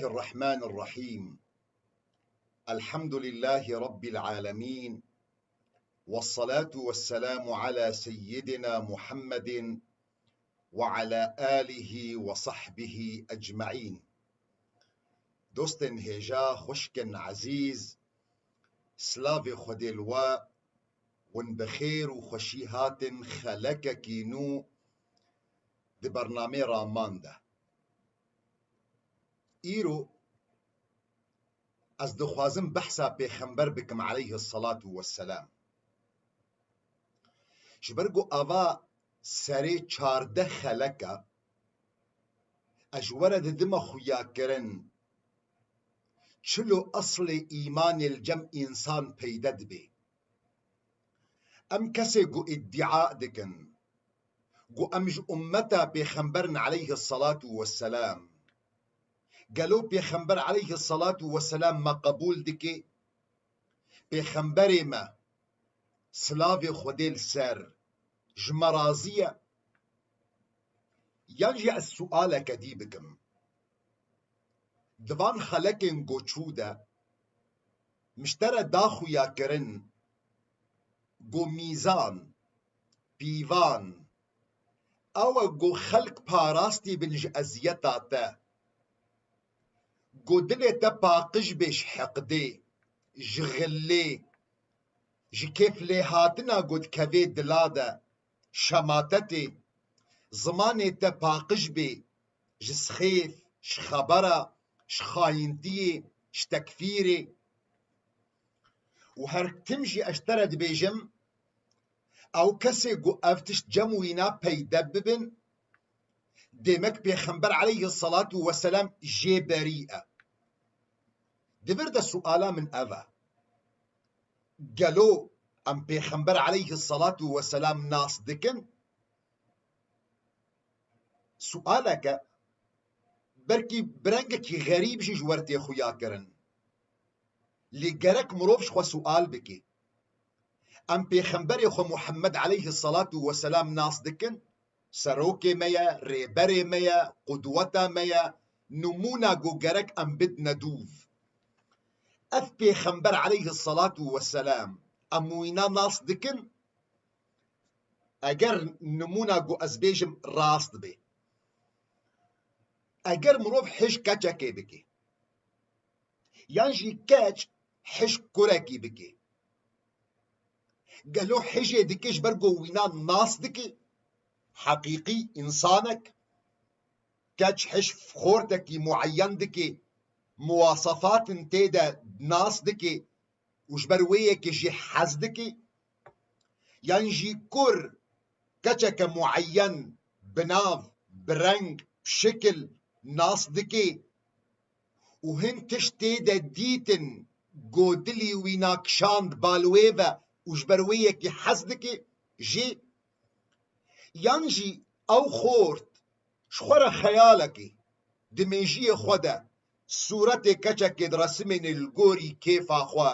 الرحمن الرحيم. الحمد لله رب العالمين، والصلاة والسلام على سيدنا محمد وعلى آله وصحبه أجمعين. دوستن هجا خشكن عزيز، سلافي خدلوا ون بخير وخشي هاتن خلقا كينو دي برنامج رامانده. إيرو از دخوازم بحثا پیغمبر بكم عليه الصلاة والسلام. جبرگو آوا سری 14 خلقا اجوره دم خویا کرن چلو اصل ایمان الجم انسان پیدد بی. ام کسی گو ادعاء دکن گو امج امتا پیغمبرن عليه الصلاة والسلام قالوا پیغمبر عليه الصلاة والسلام ما قبول دكي پیغمبر ما سلاف خديل سر جمرازية. ينجي السؤال كديبكم دوان خلقن قوچودا مشترى داخو يا كرن قو ميزان بيوان او قو خلق باراستي بنج ازيتاتا قو دلتا باقش بش حقدي جغلي جكيف لي هاتنا قد كذي دلادا شماتتي زماني تا باقش بي جسخيف شخبرة شخاينتي شتكفيري وهر تمشي اشترد بيجم او كسي قو افتش جموينا بيدببن ديمك بيخنبر عليه الصلاة والسلام جي بريئة. دبرد السؤال من أفا قالوا ام بيخنبر عليه الصلاة والسلام ناس دكن. سؤالك بركي برنگك غريب جي جورتي خويا كرن لقرك مروفش خو سؤال بكي ام بيخنبر خو محمد عليه الصلاة والسلام ناس دكن سروكي ميا ريبري ميا قدوتا ميا نمونا قو قرك ام بد ندوف اف بيخنبر عليه الصلاة والسلام اموينا ناس دكن اگر نمونا قو ازبيجم راست بي اگر مروف حش كاچاكي بكي يانجي كاچ حش كوراكي بكي قالو حجي دكيش برقو وينا ناس دكي حقيقي انسانك كاچ حش فخورتكي معين دكي مواصفات انتيدا ناس دكي وجبرويك جي حز دكي يانجي كور كاچك معين بناف برنگ بشكل ناس دكي وهن تشتيدا ديتن قودلي ويناكشاند بالويفا وجبرويك حزدكي جي ينجي او خورت شخورا خيالكي دميجي خدا صورة كچك درسمن الغوري كيف اخوا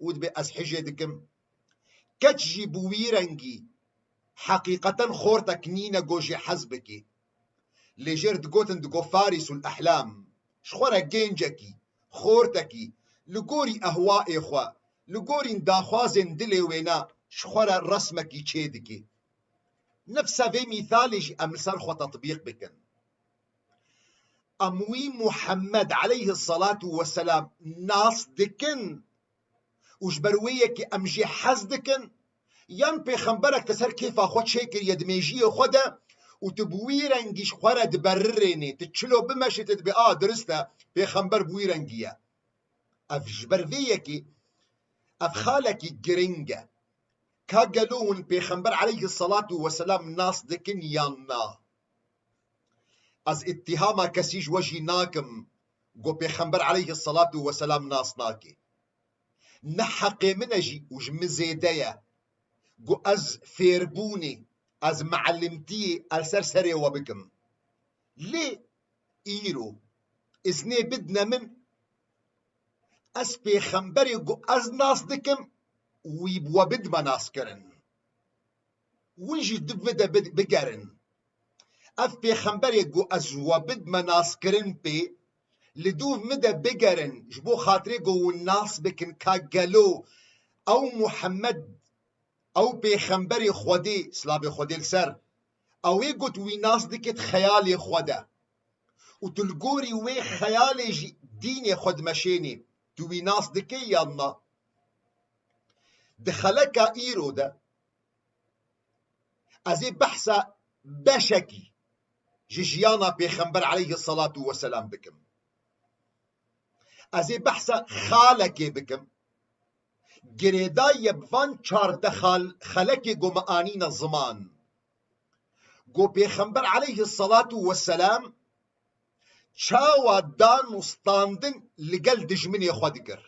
ودبي اسحجي دكم كچجي بويرنجي حقيقة خورتك نينا جوجي حزبكي لجرد قوتن دقو فارس الأحلام شخورا جينجكي خورتكي لقوري أهوائي خوا لقوري داخوازن دلي وينا شخورا رسمكي تشيدكي نفسها في مثالي أمسار خوا تطبيق بكن أموي محمد عليه الصلاة والسلام ناس دكن وجبرويك أمجي حز دكن ين بيخنبرك تسر كيف أخوات شاكر يدميجي خدا وتبويرنجيش خورا دبرريني تتشلو بمشي تدبي درستا بيخنبر بويرنجيا اف جبرفيكي اف خالكي جرينجا كاقلون بيخنبر عليه الصلاة والسلام ناس دكن يانا از اتهاما كسيج وجي ناكم قو بيخنبر عليه الصلاة والسلام ناس ناكي نحقي منجي وجمزيدايا قو از فيربوني از معلمتي السرسري وبكم ليه ايرو ازني بدنا من اس بيخنبري قو از ناس دكم وبد ما ناس كرن ونجي دبدا بقرن اف بيخنبري قو از وبد ما ناس كرن بي لدوف مدى بقرن جبو خاطري قو الناس بكن كاقلو او محمد او بيخنبري خودي سلابي خودي السر او يقول وي ناس دكت خيالي خودا وتلقوري وي خيالي ديني خود مشيني توي ناس دكي يالنا دخلك ايرو ده ازي بحثا بشكي جيجيانا بيخنبر عليه الصلاة والسلام بكم ازي بحثا خالكي بكم گرێدا یەبڤان چاردە خەلەکێ گۆمەئانینە زمان گۆ پێخەمبەر عەلەیهی السەڵات وەسەلام چاوا دان وستاندن لەگەل دژمنێ خوا دکرد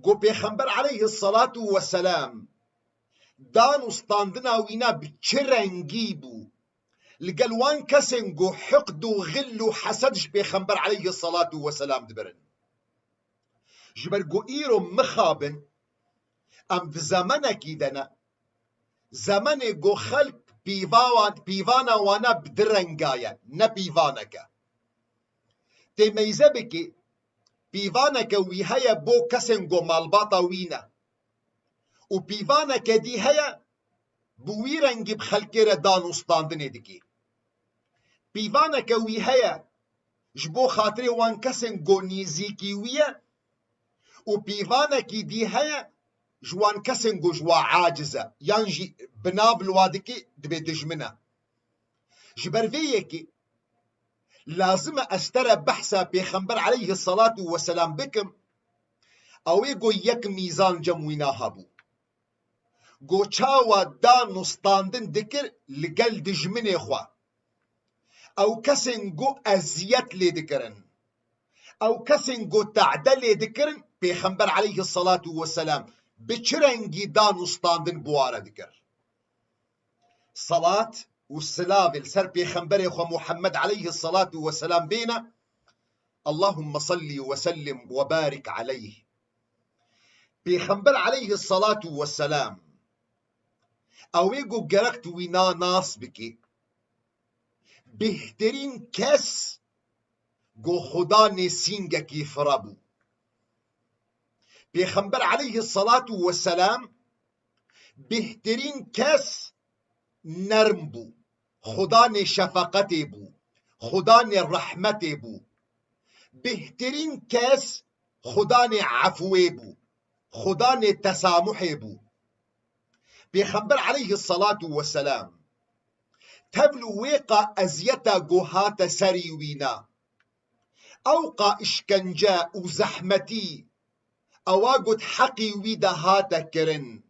گۆ پێخەمبەر عەلەیهی السەڵات وەسەلام دان وستاندنا وینا بچ رەنگی بوو لەگەل وان کەسێن گۆ حقد و غل و حەسەدش پێخەمبەر عەلەیهی السەڵات وەسەلام دبرن جبرگو ایرو مخابن ام في زمنك دنا زمن گو خلق پیوانا وانا بدرنگایا نه پیوانك تمیزه بکی پیوانك وی هیا بو کسن گو مالباتا وینا و پیوانك دی هیا بوی رنگی بخلقی ردان استاندنه دکی پیوانك وی هیا جبو خاطری وان کسن گو نیزیکی ویا و پیوانکی دی هیا جوان کسن گو جوا عاجزه یانجی بناب الوادکی دبی دجمنه جبرویکی لازم استر بحثا پیغمبر علیه الصلاة والسلام بکم اوی گو یک میزان جموینا هبو گو چاوا دان نستاندن دکر لگل دجمنه خوا او کسن گو ازیت لی دکرن او کسن گو تعدل لی دکرن پیغمبر علیه الصلاة والسلام بچرنگی دان استاندن بواره دکر صلاة والسلام السر پیغمبر خو محمد علیه الصلاة والسلام بينا اللهم صل وسلم وبارك عليه پیغمبر علیه الصلاة والسلام اویگو گرکت وینا ناس بکی بهترین کس گو خدا نسینگه کی فرابو پیغمبر علیه الصلاة والسلام بهترین کس نرم بو خدا نه شفقت بو خدا نه رحمت بو بهترین کس خدا نه عفو بو خدا نه تسامح بو پیغمبر علیه الصلاة والسلام تبلو ویقا ازیتا گوهات سری وینا اوقا اشکنجا و زحمتی اوا قد حقي ويدا هاتا كرن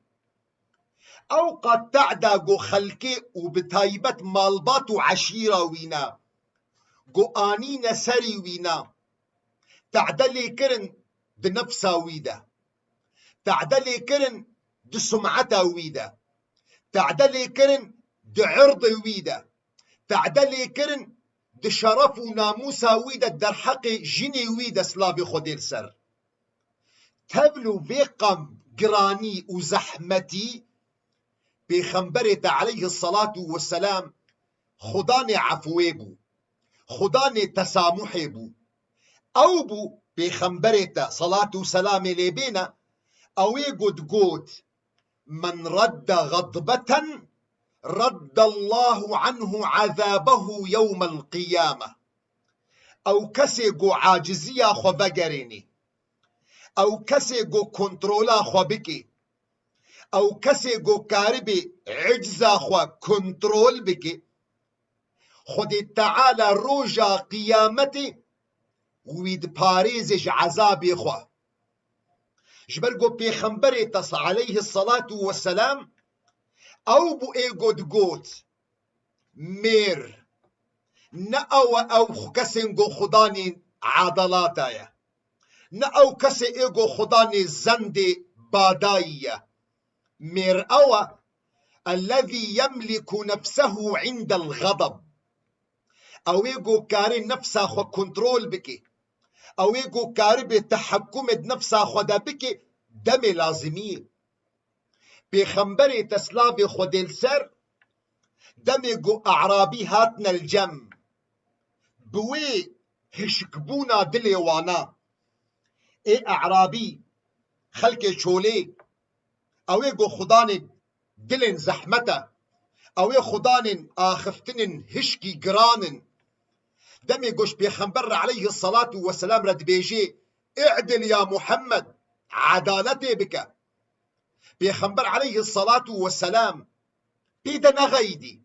اوقا تعدا قو خلقي وبتايبت مالبات وعشيرة وينا قو آنين سري وينا تعدلي كرن دنفسا ويدا تعدلي كرن دسمعتا ويدا تعدلي كرن دعرض ويدا تعدلي كرن دشرف وناموسا ويدا در حق جني ويدا سلابي خودي السر تبلو بيقم قراني وزحمتي بيخنبرت عليه الصلاة والسلام خداني عفوي بو خداني تسامحي بو او بو بيخنبرت صلاة وسلام لبينا او يقود قود من رد غضبة رد الله عنه عذابه يوم القيامة او كسيقو عاجزية خفقريني او کسی گو کنترولا خوا بکی او کسی گو کاری بی عجزا خوا کنترول بکی خود تعالی روژا قیامتی وید پاریزش عذابی خوا جبر گو پیغمبر تص علیه الصلاة والسلام او بو ایگو دگوت میر نه او کسی گو خدانی عادلاتایا نه او کسی ایگو خدانی زند باداییه میر او الذي يملك نفسه عند الغضب او ایگو کاری نفسا خو کنترول بکی او ایگو کاری به تحکم نفسا خدا بکی دم لازمیه پیغمبر تسلاف خود السر دم گو اعرابی هاتنا الجم بوی هشكبونا دلي وانا اي اعرابي خلق شولي اوي جو خدان دلن زحمته اوي خدان اخفتن هشكي جرانن دمي قوش بيخنبر عليه الصلاة والسلام رد بيجي اعدل يا محمد عدالتي بك بيخنبر عليه الصلاة والسلام بيدا نغيدي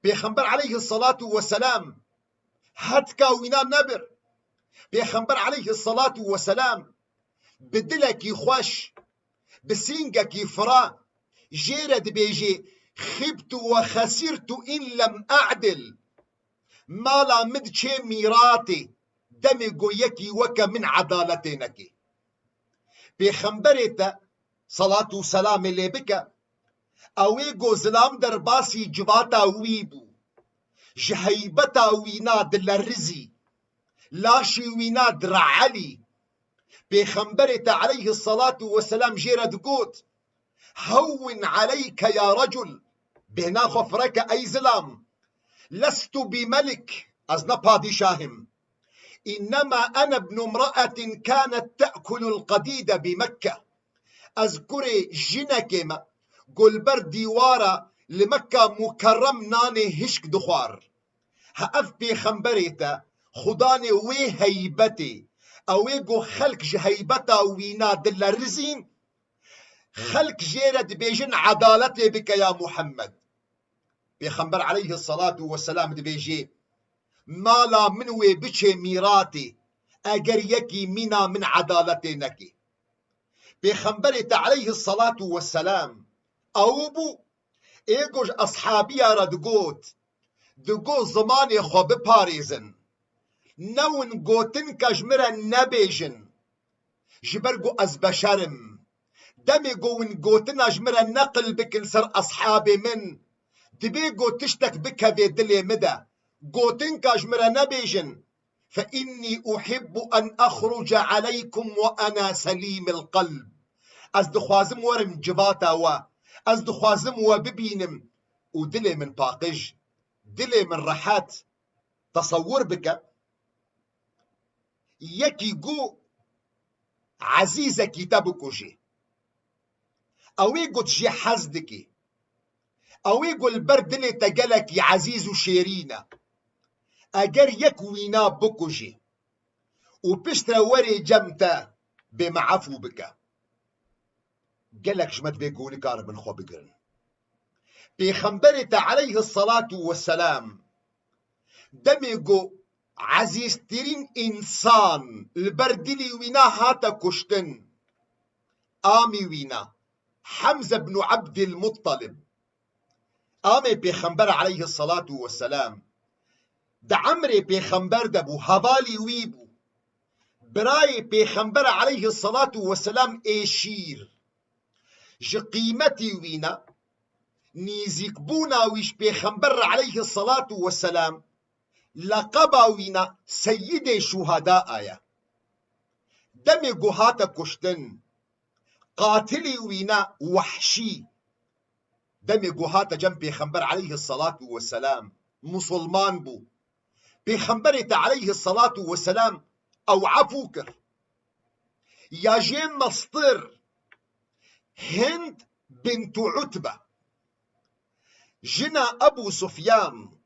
بيخنبر عليه الصلاة والسلام هتكا وينا نبر بيخنبر عليه الصلاة والسلام بدلك خوش بسينجك فرا جيرد بيجي خبت وخسرت إن لم أعدل مالا مدشي ميراتي دمي قويكي وكا من عدالتينك بيخنبرت صلاة وسلام اللي بك اويقو زلام درباسي جباتا ويبو جهيبتا وينا دلرزي لاشي وينا درعلي بيخنبرت عليه الصلاة والسلام جيرد قوت هون عليك يا رجل بهنا خفرك اي زلام لست بملك ازنا بادشاهم انما انا ابن امرأة كانت تأكل القديد بمكة اذكري جنكما قل بردي وارا لمكة مكرم ناني هشك دخوار هأف بيخنبريتا خداني وي هيبتي اويقو خلق جهيبتا وينا دل رزين خلق جيرد بيجن عدالتي بك يا محمد بيخنبر عليه الصلاة والسلام بيجي مالا من وي بچه ميراتي اگر يكي منا من عدالتي نكي بيخنبرت عليه الصلاة والسلام اوبو ايقوش اصحابي ردقوت دقو زماني خو بباريزن نون قوتن كجمرا نبيجن جبرقو از بشرم دمي قوين قوتن اجمرا نقل بكن سر اصحابي من دبيقو تشتك بك في دلي مدى قوتن كجمرا نبيجن فإني أحب أن أخرج عليكم وأنا سليم القلب از دخوازم ورم جباتا و از دخوازم وببينم ودلي من باقج دلي من رحات تصور بك يكي قو عزيزة كتابكو جي اوي قد جي حزدكي اوي قو البرد اللي تقلك يا عزيز شيرينا اگر يكوينا بكو جي وبشترا وري جمتا بمعفو بك قالك شمت بيقوني كارب من خو بقرن بيخنبرت عليه الصلاة والسلام دميقو عزيز ترين إنسان البردلي وينا هاتا كشتن آمي وينا حمزة بن عبد المطلب آمي بيخنبر عليه الصلاة والسلام دا عمري بيخنبر دبو هبالي ويبو براي بيخنبر عليه الصلاة والسلام ايشير جي قيمتي وينا نيزيك بونا ويش بيخنبر عليه الصلاة والسلام لقبا وينا سيد شهداء آيا دمي قهاتا كشتن قاتلي وينا وحشي دمي قهاتا جنب بيخنبر عليه الصلاة والسلام مسلمان بو بيخنبرت عليه الصلاة والسلام او عفوكر يا جيم مصطر هند بنت عتبة جنا ابو سفيان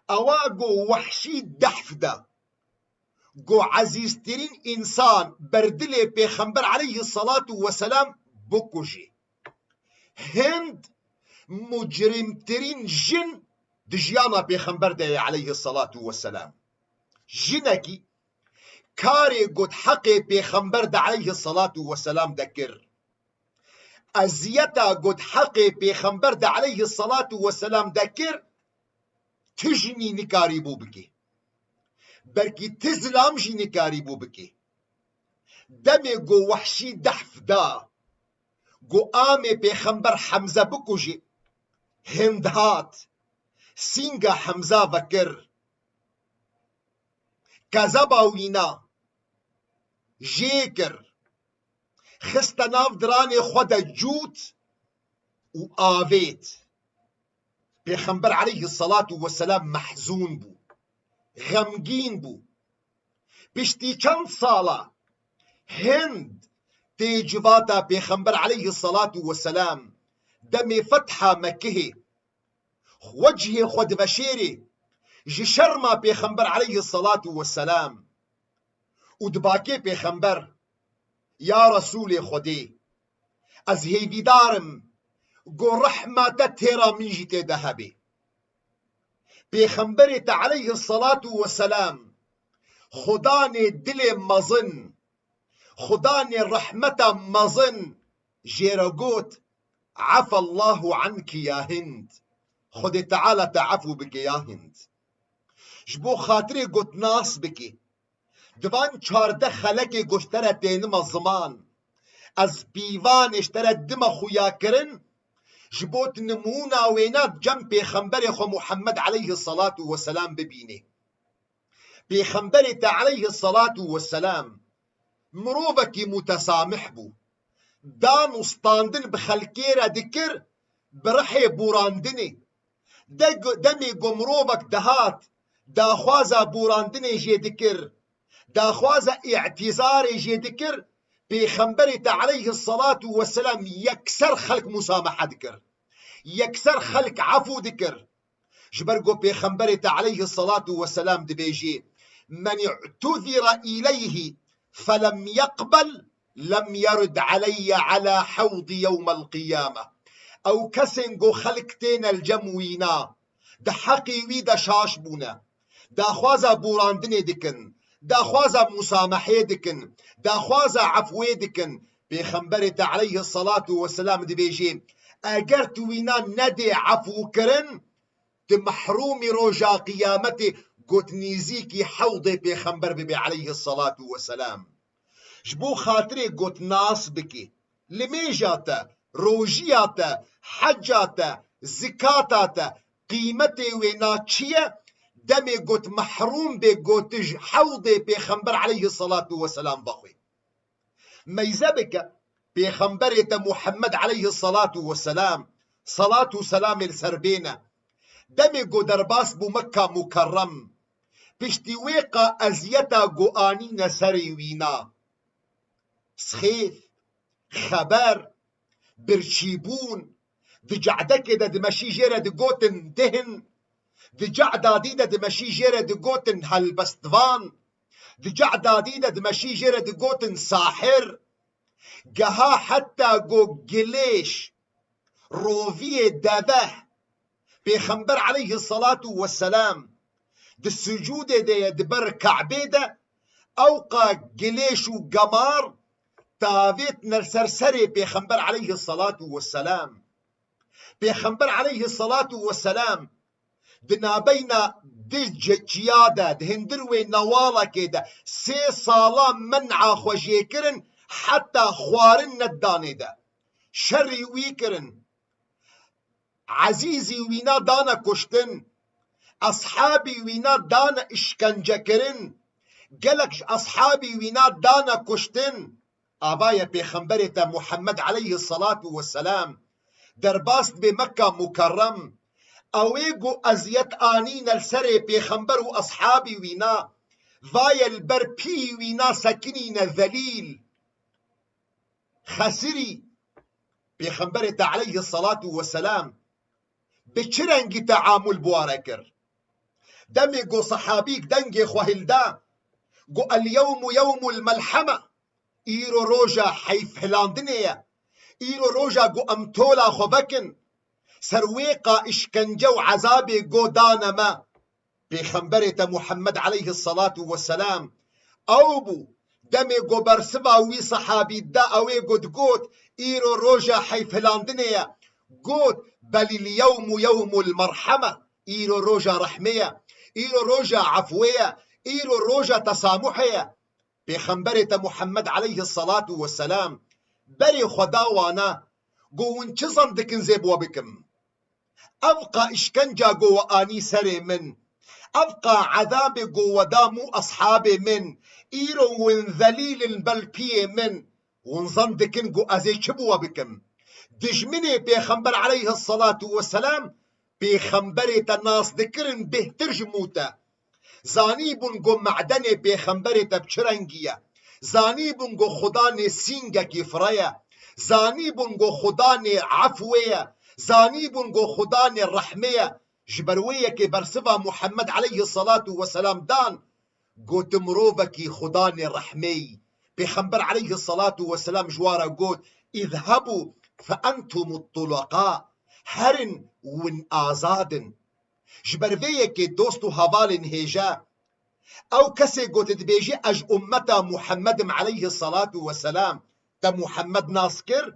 اواقو وحشي دحفدة قو عزيز ترين انسان بردلي بيخنبر عليه الصلاة والسلام بكوجي هند مجرم ترين جن دجيانا بيخنبر دي عليه الصلاة والسلام جنكي كاري قد حقي بيخنبر دا عليه الصلاة والسلام دكر ازيتا قد حقي بيخنبر دا عليه الصلاة والسلام دكر تجني نكاري بو بكي بركي تزلام جي نكاري بو بكي دمي قو وحشي دحف دا قو آمي بيخنبر حمزة بكو جي هند هات سينغا حمزة بكر كذبا وينا جيكر خستا ناف دراني خدا جوت و آويت بيخنبر عليه الصلاة والسلام محزون بو غمجين بو پشتی چند ساڵە هند تێجڤاتە پێخەمبەر عەلەیهی السەڵات وەسەلام دەمێ فەتحا مەکەهێ وەجهێ خۆ دبەشێرێ ji şerma pêxember aleyhissalatu vesselam û dibakê pêxember ya Resûlê Xwedê ez hêvîdarim got rehma te têra min jî tê de hebe. Pêxemberê te aleyhissalatu vesselam xudanê dilê mezin xudanê rehmeta mezin jê re got afa Allahu anki ya Hind. Xwedê Teala te efû bike ya Hind. Ji bo xatirê got nas bike. Divan çarde xelekê goştere tênima ziman. Ez pîvanê ji te re dima xuyakirin ji bo tu nimûna wêne cem pêxemberê xwe Muhammed aleyhissalatu vesselam bibînê. Pêxemberê te aleyhissalatu vesselam mirovekî mutesamih bû. Dan û standin bi xelkê re dikir bi rihê bûrandinê. Demê got mirovek dihat daxwaza bûrandinê jê dikir, daxwaza i'tîzarê jê dikir, pêxemberê te aleyhissalatu vesselam yekser xelk musamaha dikir. Yekser xelk efû dikir. Ji ber got pêxemberê te aleyhissalatu vesselam dibêjê men i'tuzira ileyhi felem yeqbel lem yerud aleyye ala hewdî yewmel qiyâme. Ew kesên got xelk têne cem wîna di heqê wî de şaş bûne. Daxwaza bûrandinê dikin, daxwaza musamehê dikin, daxwaza efwê dikin. Pêxemberê te aleyhissalatu vesselam dibêjê eger tu wîna nedê efû kirin tu mehrûmî roja qiyâmetê got nîzîkî hewdê pêxember bibe aleyhissalatu vesselam. Ji bo xatirê got nas bike. Li mêja te, rojiya te, hecca te, zikata te qîmetê wêna çi ye? Demê got mehrûm bê gotij hewdê pêxember aleyhissalatu vesselam bixwe. Meyze bike pêxemberê te Muhammed aleyhissalatu vesselam salat û selamê li ser bêne. Demê got derbas bû Mekka Mukerrem piştî wê qa eziyeta got anîne serê wîna. Sxêf, xeber, birçîbûn di cedekê de dimeşî jê re digotin dihin, di cedadî de dimeşî jê re digotin helbestvan, di cedadî de dimeşî jê re digotin sahir. Geha heta got gilêş roviyê deveh pêxember aleyhissalatu vesselam di sucûdê de ye di ber Keዕbê de ew qa gilêş û gemar tavêtine ser serê pêxember aleyhissalatu vesselam. Pêxember aleyhissalatu vesselam di navbeyna di ciya de di hindir wê newalekê de 3 sala men'a xwe jê kirin heta xwarin neddanê de. Şerrî wî kirin. Ezîzî wîna dane kuştin. Ashabî wîna dane işkencekirin. Gelek ji ashabî wîna dane kuştin. Avaya pêxemberê te Muhammed aleyhissalatu vesselam derbast bê Mekka Mukerrem ew got eziyet anîne li serê pêxember û ashabî wîna vaye li ber pîyî wîna sekinîne zelîl xesirî. Pêxemberê te aleyhissalatu vesselam bi çi rengî teamûl bi ware kir? Demê got sahabîk dengê xwe hilda got el yewmu yewmul melheme. Îro roja heyfhilandinê ye. Îro roja got em tola xwe vekin. Ser wê qa işkence û ezabê got dane me. Pêxemberê te Muhammed aleyhissalatu vesselam ew bû demê got bersiva wî sahabî da ew ê got îro roja heyfhilandinê ye. Got belîl yewmu yewmul merheme. Îro roja rehmê ye. Îro roja efwê ye. Îro roja tesamûhê ye. Pêxemberê te Muhammed aleyhissalatu vesselam berê xwe da wana got hûn çi zan dikin zê bi we bikim? Ev qa işkenca got we anî serê min. Ev qa ezabê got we da mû ashabê min. Îro hûn zelîlin bel piyê min. Hûn zan dikin got ez ê çi bi we bikim? Dijminê pêxember aleyhissalatu vesselam pêxemberê te nas dikirin bêhtir ji mû te. زانی بونگو معدن پیغمبر تب چرنگیه، زانی بونگو خدا نه سینگه کی فرایه، زانی بونگو خدا نه عفویه، زانی بونگو خدا نه رحمه، جبرویه که برسوا محمد علیه الصلاة والسلام دان گوت مروفکی خدا نه رحمه. پیغمبر علیه الصلاة والسلام جوارا گوت اذهبوا فانتم الطلقاء، هرن ون آزادن. جبرویه که دوستو هوالن هیجا او کسی گوت دبیجی اج امتا محمد علیه الصلاة والسلام تا محمد ناس کر،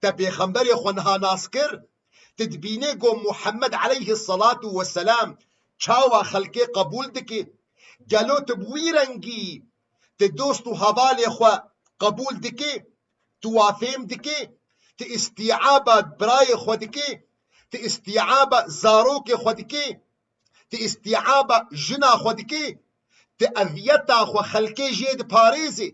تا پیغمبر خونها ناس کر، تدبینه گو محمد علیه الصلاة والسلام چاوا خلقی قبول دکی، گلو تبوی رنگی تی دوستو حوال خوا قبول دکی، توافیم دکی، تی استیعاب برای خود دکی، تی استیعاب زاروک خود دکی، تی استیعاب جنا خود دکی، تی اذیتا خو خلقی جید پاریزی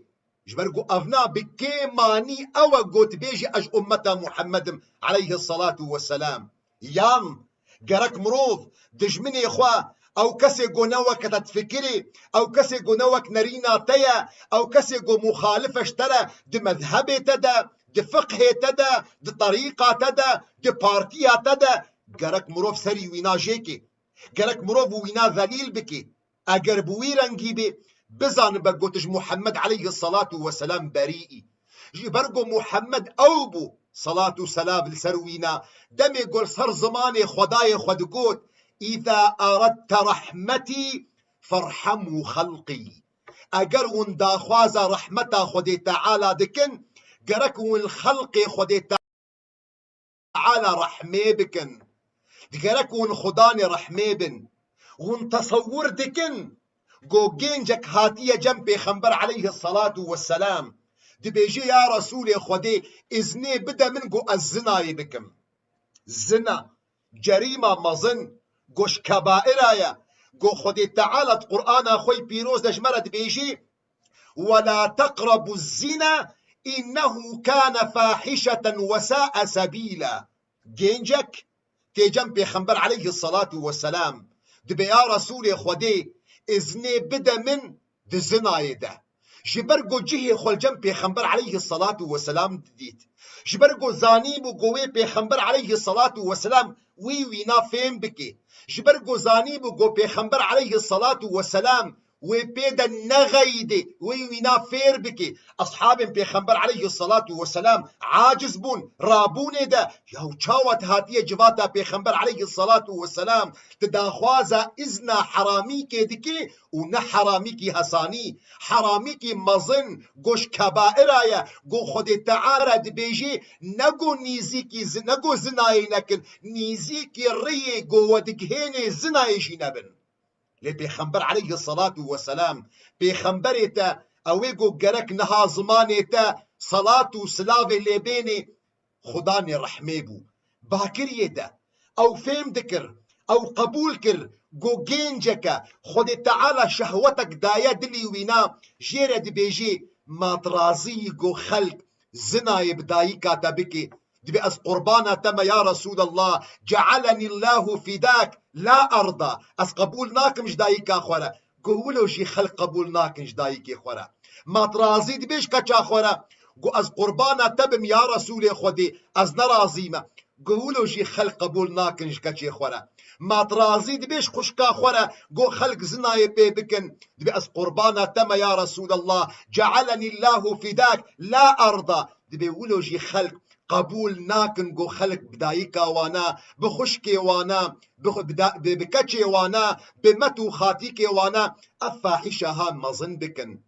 جبرگو افنا بکی مانی او گوت بیجی اج امتا محمد علیه الصلاة والسلام. یام گرک مروف دجمنی خوا او کسی گو نوک تتفکری، او کسی گو نوک نرینا تیا، او کسی گو مخالفش تره دی مذهب تده، دی فقه تده، دی طریقه تده، دی پارتیا تده، گرک مروف سری وینا جیکی، گرک مروف وینا ذلیل بکی. اگر بوی رنگی بی بزان بگوتش محمد علیه الصلاة والسلام بریئی، جبرگو محمد او بو صلاة و سلام لسروینا دمی گل سر زمان خدای خود گوت اذا اردت رحمتی فرحمو خلقی. اگر اون داخوازا رحمتا خود تعالی دکن گرک اون خلق خود تعالی رحمه بکن، گرک اون خدان رحمه بن، اون تصور دکن گو گنجک هاتیه جم پیغمبر علیه الصلاة والسلام دبیجی یا رسول خودی ازنی بده من گو از زنای بکم. زنا جریمه مزن گوش کبائر آیا گو خودی تعالت قرآن خوی پیروز دجمره دبیجی ولا تقربوا الزنا انه كان فاحشة وساء سبيلا. گنجک تیجم پیغمبر علیه الصلاة والسلام دبی یا رسول خودی ازنی بده من د زنای ده. جبرگو جهی خلجم پیغمبر علیه الصلاة والسلام دید، جبرگو زانی بو گوی پیغمبر علیه الصلاة والسلام وی وینا فهم بکی، جبرگو زانی بو گو پیغمبر علیه الصلاة والسلام وی پیدا نغیده وی وینا فیر بکی. اصحاب پیغمبر علیه الصلاة والسلام عاجز بون رابون ده یاو چاوت هاتیه جواتا پیغمبر علیه الصلاة والسلام تداخوازا ازنا حرامی که دکی و نه حرامی کی حسانی، حرامی کی مزن گوش کبائر آیا گو خود تعالی دبیجی نگو نیزی کی نگو زنای نکن، نیزی کی ری گو ودگهین زنای جی نبن. لی پیغمبر علیه الصلاة والسلام پیغمبر تا اوی گو گرک نها زمانی تا صلاة و سلاو لیبینی خدا نی رحمه بو باکریه دا او فهم دکر او قبول کر گو گینجکا خود تعالی شهوتک دایا دلی وینا جیر دبیجی ماترازی گو خلق زنای بدایی کاتا بکی دبی از قربانا تم یا رسول الله جعلنی الله فداک لا ارضا از قبول ناکم جدایی کا خورا گو ولو جی خلق قبول ناکم جدایی کی خورا ماترازی دبیش کچا خورا گو از قربانا تبم یا رسول خودی از نرازیمه گو ولو جی خلق قبول ناکم جکچی خورا ماترازی دبیش خوشکا خورا گو خلق زنای پی بکن دبی از قربانا تم یا رسول الله جعلنی الله فداک لا ارضا دبی ولو جی خلق قبول ناکن گو خلق بدایی کاوانا بخشکی وانا بکچی وانا بمتو خاتی وانا افاحشه ها مزن بکن.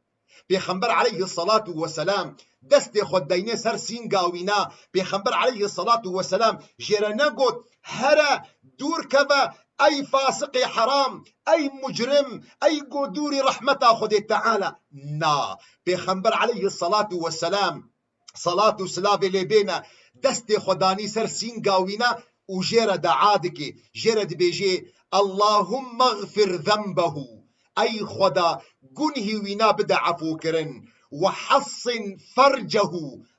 پیغمبر علیه الصلاة والسلام دست خود دینه سر سین گاوینا پیغمبر علیه الصلاة والسلام جیره نگود هره دور کبه ای فاسق حرام ای مجرم ای گو دوری رحمتا خود تعالی نا. پیغمبر علیه الصلاة والسلام صلاة و سلاو لیبینا دست خدانی سر سین گاوینا و جیره دعا دکی جیره دبیجی اللهم اغفر ذنبه ای خدا گنهی وینا بده عفو کرن وحصن فرجه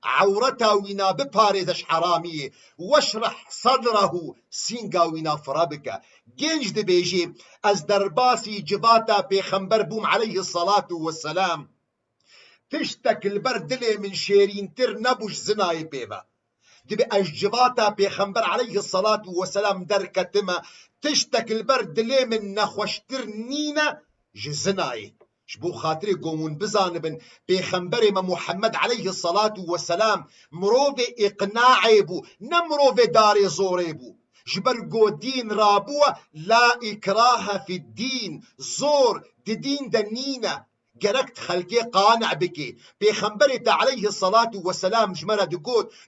عورته وينا بباريزش حرامي واشرح صدره سينغا وينا فرابك جنج دبيجي از درباسي جباتا بيخنبر بوم عليه الصلاة والسلام تشتك البردلي من شيرين تر نبوش زناي بيبا دبي أجباتا بيخنبر عليه الصلاة والسلام دركتما تشتك البردلي من نخوشتر نينا جزناي شبو خاطري قومون بزانبن بيخنبر ما محمد عليه الصلاة والسلام مروفي إقناعي بو نمروفي داري زوري بو جبرقو دين رابوه لا إكراه في الدين زور دي دين دنينا جركت خلقي قانع بكي بيخنبرت عليه الصلاة والسلام جمرة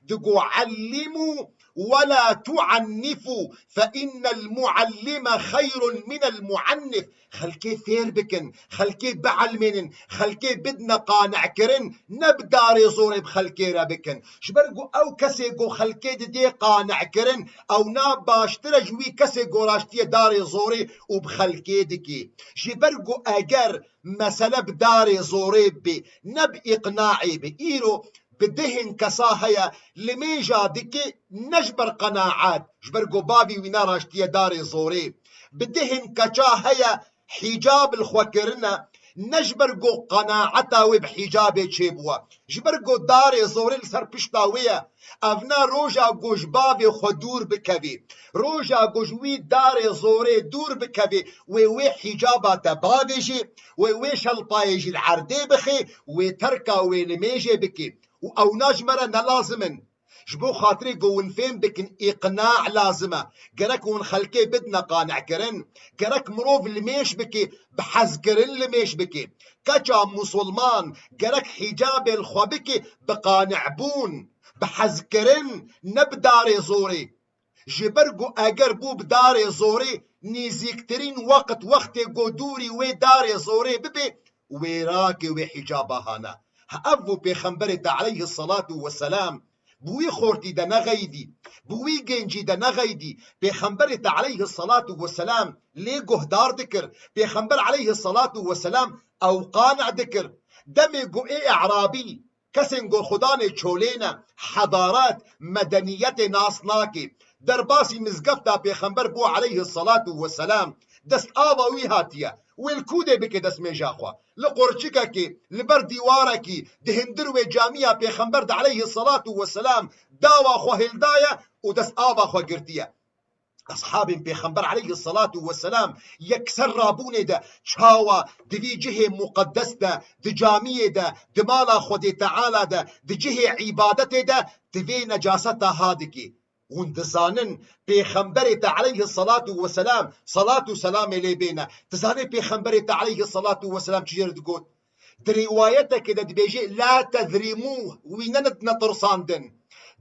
دقو علموا ولا تعنفوا فإن المعلم خير من المعنف خلقي ثير بكن خلقي بعلمن خلقي بدنا قانع كرن نبداري زوري بخلقي رابكن شبرقو أو كسي قو خلقي دي قانع كرن أو ناب باشترج وي كسي قو راشتي داري زوري وبخلقي دكي شبرقو أجر مسألة بداري زوري بي نب إقناعي بي إيرو بدهن كساهيا لميجا دكي نجبر قناعات جبر قبابي وينا راشتيا داري زوري بدهن كجاهيا حجاب الخوكرنا نجبر قو قناعتا وبحجاب تشيبوا جبر قو داري زوري لسر بشتاوية افنا روجا قوش بابي خدور بكبي روجا قوش وي داري زوري دور بكبي وي حجاباتا بابيجي وي شلطايجي العردي بخي وي تركا وي نميجي بكي او نجمرة نلازمن جبو خاطري قوون فين بكن إقناع لازمة قرك ون خلقي بدنا قانع كرن قرك مروف لميش بكي بحز كرن لميش بكي كجا مسلمان قرك حجاب الخوابكي بقانع بون بحز كرن نبداري زوري جبرقو اگر بو بداري زوري نيزيكترين وقت قدوري وي داري زوري ببي ويراكي وحجابهانا هأبو بيخنبرت عليه الصلاة والسلام بوي خورتي دا نغيدي بوي جنجي دا نغيدي بيخنبرت عليه الصلاة والسلام ليه قهدار ذكر بيخنبر عليه الصلاة والسلام أو قانع ذكر دمي قو إيه إعرابي كسن قو خداني تشولينا حضارات مدنية ناسناكي درباسي مزقفتا بيخنبر بو عليه الصلاة والسلام دست آبا ويهاتيا والكودة بك دست ميجاخوا لقرشككي لبرديواركي دهندروي جامية بيخنبر عليه الصلاة والسلام داوا خو هلدايا ودست آبا خو قرتيا أصحاب بيخنبر عليه الصلاة والسلام يكسر رابوني دا شاوا دي جهة مقدس دا دي جامية دا دي مالا خودي تعالى دا دي جهة عبادت دا دي نجاستها هادكي وندزانن بيخنبرت عليه الصلاة والسلام صلاة وسلام لي بينا تزاني بيخنبرت عليه الصلاة والسلام تجير تقول دروايتك كده بيجي لا تذرموه وينند نطرساندن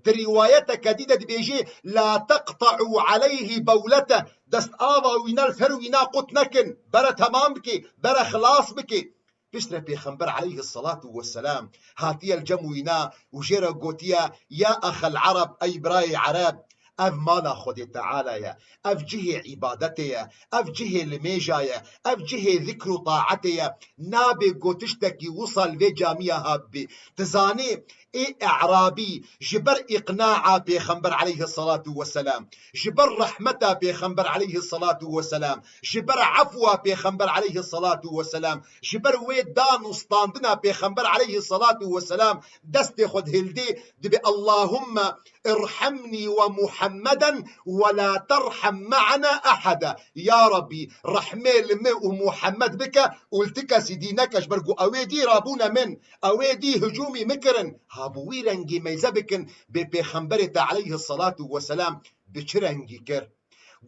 دروايتك كده بيجي لا تقطعوا عليه بولته دست آبا وينال ثروينا قطنكن برا تمام بكي برا خلاص بكي بشترى بيخنبر عليه الصلاة والسلام هاتيا الجموينا وجيرا قوتيا يا أخ العرب أي براي عرب أف مانا خدي تعالى يا أف جهة عبادتي أف جهة لميجايا أف جهة ذكر طاعتي نابي قوتشتكي وصل في جامية هابي تزاني إيه إعرابي جبر إقناعه بيخنبر عليه الصلاة والسلام جبر رحمته بيخنبر عليه الصلاة والسلام جبر عفوه بيخنبر عليه الصلاة والسلام جبر ويدان وسطاندنا بيخنبر عليه الصلاة والسلام دستي خد هلدي دبي اللهم ارحمني ومحمدا ولا ترحم معنا أحدا يا ربي رحمي لمي ومحمد بك قلتك سيدينك جبرقو أويدي رابونا من أويدي هجومي مكرن هابوي رنجي ميزبكن ببيخنبرت عليه الصلاة والسلام بچرنجي كر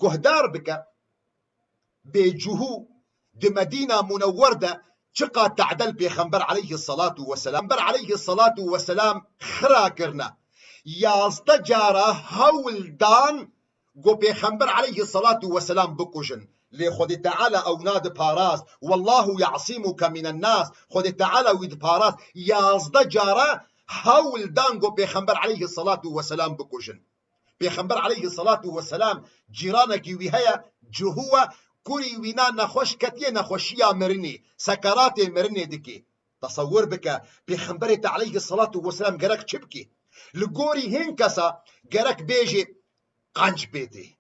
قهدار بك بجهو دي مدينة منوردة شقا تعدل بيخنبر عليه الصلاة والسلام بر عليه الصلاة والسلام خراكرنا يازده جارة هول دان قو بيخنبر عليه الصلاة والسلام بكوجن لي خدي تعالى أوناد باراس والله يعصمك من الناس خدي تعالى ويد باراس يازده جارة هول دانغو بيخنبر عليه الصلاة والسلام بكوجن بيخنبر عليه الصلاة والسلام جيرانك ويهيا جهوة كوري وينا نخوش كتية نخوشيا مرني سكرات مرني دكي تصور بك بيخنبرت عليه الصلاة والسلام قرك تشبكي لقوري هنكسا قرك بيجي قنج بيتي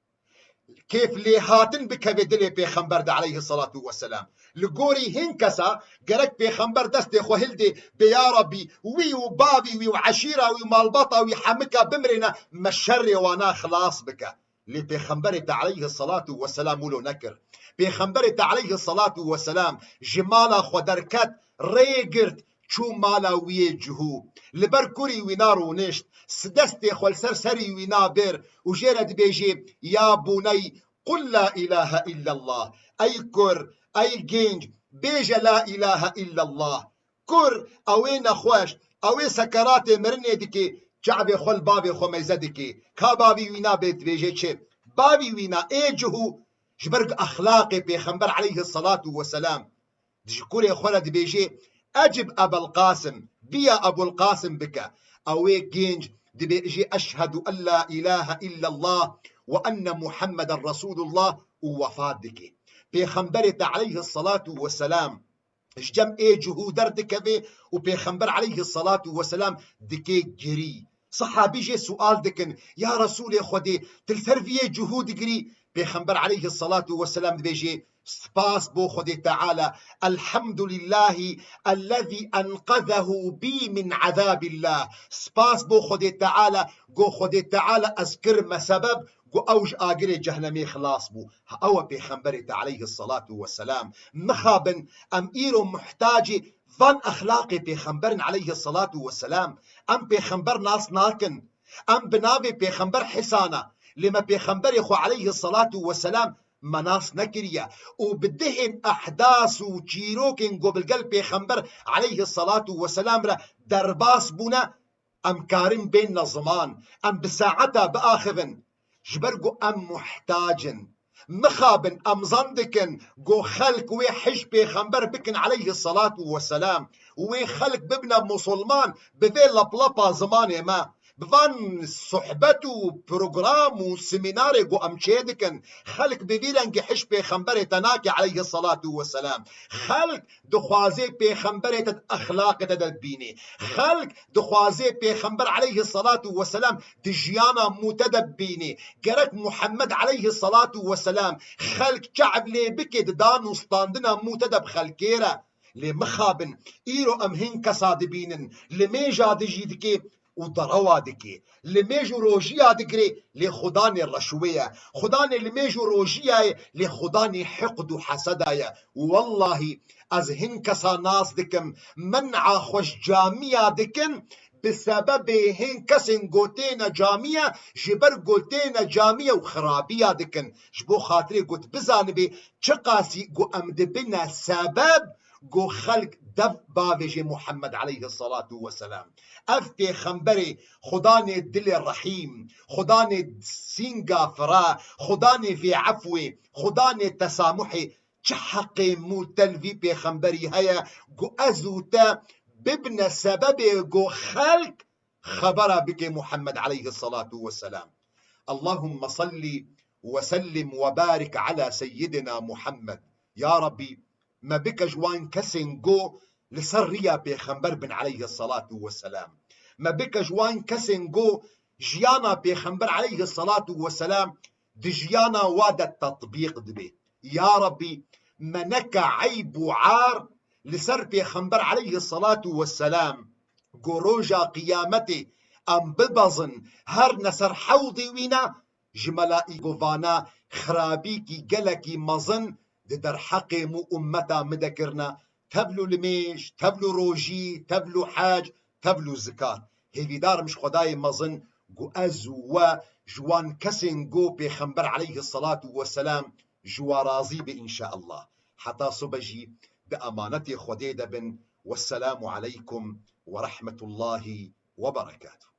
كيف لي هاتن بك بدلي بيخنبر عليه الصلاة والسلام لقوري هنكسا قرك بيخنبر دستي خوهلدي بيا ربي وي وبابي وي وعشيرة وي مالبطة وي حمكة بمرنا مشري وانا خلاص بك اللي بيخنبرت عليه الصلاة والسلام ولو نكر بيخنبرت عليه الصلاة والسلام جمالا خدركت ريقرت شو مالا ويجهو لبركوري وينارو نشت سدستي خول سرسري وينابر وجيرد بيجي يا بني قل لا إله إلا الله أي كر أي جينج بيجي لا إله إلا الله كر أوين خوش أوين سكرات مرني دكي شعبي خول بابي خو ميزدكي كا بابي وينا بيت بيجي چه بابي وينا ايجهو جبرق أخلاقي بيخنبر عليه الصلاة والسلام دجكوري خولد بيجي أجب أبا القاسم بيا أبو القاسم بك أوي جينج دي بيجي أشهد أن لا إله إلا الله وأن محمد رسول الله ووفادك بيخنبرت عليه الصلاة والسلام جم ايجهو دردك بي وبيخنبر عليه الصلاة والسلام دكي جري صحابي جي سؤال دكن يا رسول خدي تلفرفيه جهود جري بيخنبر عليه الصلاة والسلام بيجي سباس بو خدي تعالى الحمد لله الذي أنقذه بي من عذاب الله سباس بو خدي تعالى قو خدي تعالى أذكر ما سبب قو أوج آقري جهنمي خلاص بو أو بيخنبرت عليه الصلاة والسلام مخابن أم إيرو محتاجي فان أخلاقي بيخنبرن عليه الصلاة والسلام أم بيخنبر ناس ناكن أم بنابي بيخنبر حسانة لما بيخنبر يخو عليه الصلاة والسلام مناس نكريا وبدهن أحداث وجيروكن قبل قلب بيخنبر عليه الصلاة والسلام را درباس بونا أم كارم بين زمان أم بساعتها بآخذن جبرقو أم محتاجن مخابن أم زندكن قو خلق وي حج بيخنبر بكن عليه الصلاة والسلام وي خلق ببنا مسلمان بذي لبلبا زمان ما بفان صحبتو بروغرام وسيميناري قو أمشيدكن خلق بفيلنج حش بيخنبري تناكي عليه الصلاة والسلام خلق دخوازي بيخنبري تد أخلاق تدبيني خلق دخوازي بيخنبر عليه الصلاة والسلام دجيانا متدبيني قرأت محمد عليه الصلاة والسلام خلق شعب لي بكد دانو ستاندنا متدب خلقيرا لمخابن إيرو أمهن كصادبين لميجا دجيدكي وضروا دكي لميجو روجيا دكري لخداني الرشوية خداني لميجو روجيا لخداني حقد وحسدايا والله از هن كسا ناس دكم منع خوش جامية دكن بسبب هن كسن قوتين جامية جبر قوتين جامية وخرابية دكن جبو خاطري قوت بزانبي چقاسي قو امد بنا سبب قو خلق دف بافجي محمد عليه الصلاة والسلام افتي خنبري خداني دل الرحيم خداني سينغا فرا خداني في عفوي خداني تسامحي چحقي متلفي بخنبري هيا قو ازوتا بابن سبب قو خلق خبر بك محمد عليه الصلاة والسلام اللهم صل وسلم وبارك على سيدنا محمد يا ربي ما بك جوان كسن جو لسرية بيخنبر بن عليه الصلاة والسلام ما بك جوان كسن جو جيانا بيخنبر عليه الصلاة والسلام دي جيانا واد التطبيق دبي يا ربي منك عيب وعار لسر بيخنبر عليه الصلاة والسلام قروجا قيامتي أم ببزن هر نسر حوضي وينا جملائي قوانا خرابيكي قلكي مزن در حق مو أمتا مدكرنا تبلو لميش تبلو روجي تبلو حاج تبلو زكاة هيفي دار مش خداي مزن قو أزو و جوان كسن قو بيخنبر عليه الصلاة والسلام جوا راضي بإن شاء الله حتى صبجي بأمانتي خديدة بن والسلام عليكم ورحمة الله وبركاته